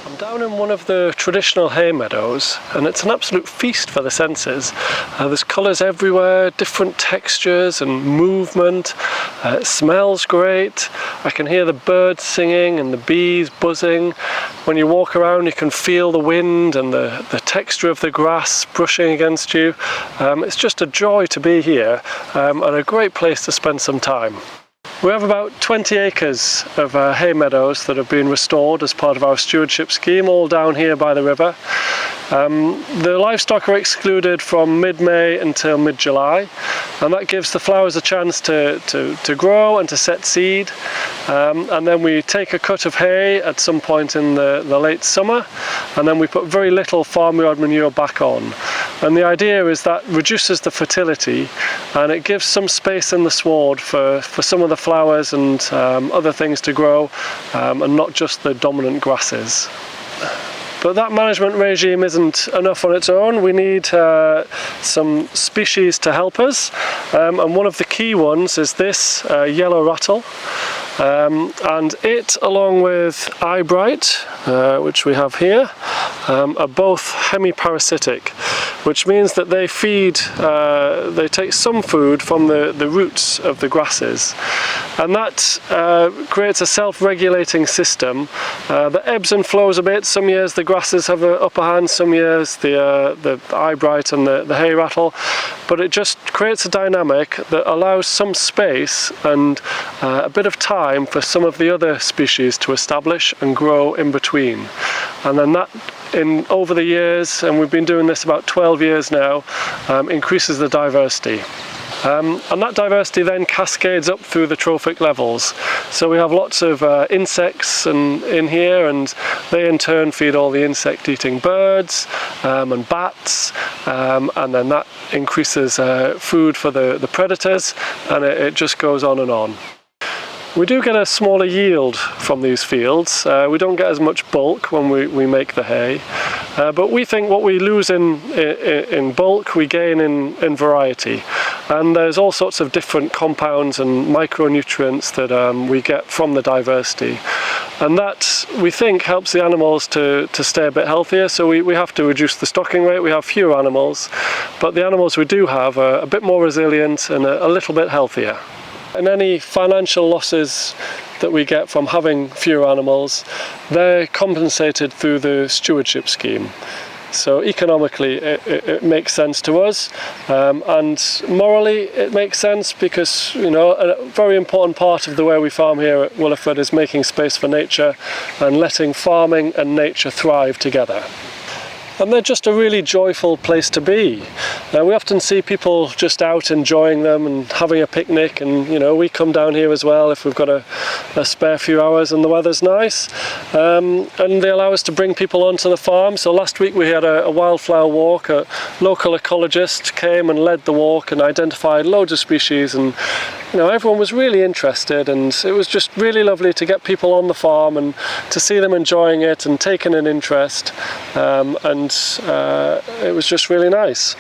I'm down in one of the traditional hay meadows, and it's an absolute feast for the senses. There's colours everywhere, different textures and movement. It smells great. I can hear the birds singing and the bees buzzing. When you walk around you can feel the wind and the texture of the grass brushing against you. It's just a joy to be here, and a great place to spend some time. We have about 20 acres of hay meadows that have been restored as part of our stewardship scheme, all down here by the river. The livestock are excluded from mid-May until mid-July, and that gives the flowers a chance to grow and to set seed. And then we take a cut of hay at some point in the late summer, and then we put very little farmyard manure back on. And the idea is that reduces the fertility, and it gives some space in the sward for some of the flowers and other things to grow, and not just the dominant grasses. But that management regime isn't enough on its own. We need some species to help us, and one of the key ones is this yellow rattle. And it, along with eyebright, which we have here, are both hemiparasitic, which means that they they take some food from the roots of the grasses, and that creates a self-regulating system that ebbs and flows a bit. Some years the grasses have an upper hand, some years the eyebright and the hay rattle, but it just creates a dynamic that allows some space and a bit of time for some of the other species to establish and grow in between. And then that, over the years, and we've been doing this about 12 years now, increases the diversity. And that diversity then cascades up through the trophic levels. So we have lots of insects in here, and they in turn feed all the insect-eating birds and bats, and then that increases food for the predators, and it just goes on and on. We do get a smaller yield from these fields. We don't get as much bulk when we make the hay, but we think what we lose in bulk we gain in variety, and there's all sorts of different compounds and micronutrients that we get from the diversity, and that we think helps the animals to stay a bit healthier. So we have to reduce the stocking rate. We have fewer animals, but the animals we do have are a bit more resilient and a little bit healthier. And any financial losses that we get from having fewer animals, they're compensated through the stewardship scheme. So economically it makes sense to us, and morally it makes sense because, you know, a very important part of the way we farm here at Willowford is making space for nature and letting farming and nature thrive together. And they're just a really joyful place to be. Now, we often see people just out enjoying them and having a picnic, and you know, we come down here as well if we've got a spare few hours and the weather's nice, and they allow us to bring people onto the farm. So last week we had a wildflower walk. A local ecologist came and led the walk and identified loads of species, and you know, everyone was really interested, and it was just really lovely to get people on the farm and to see them enjoying it and taking an interest, and it was just really nice.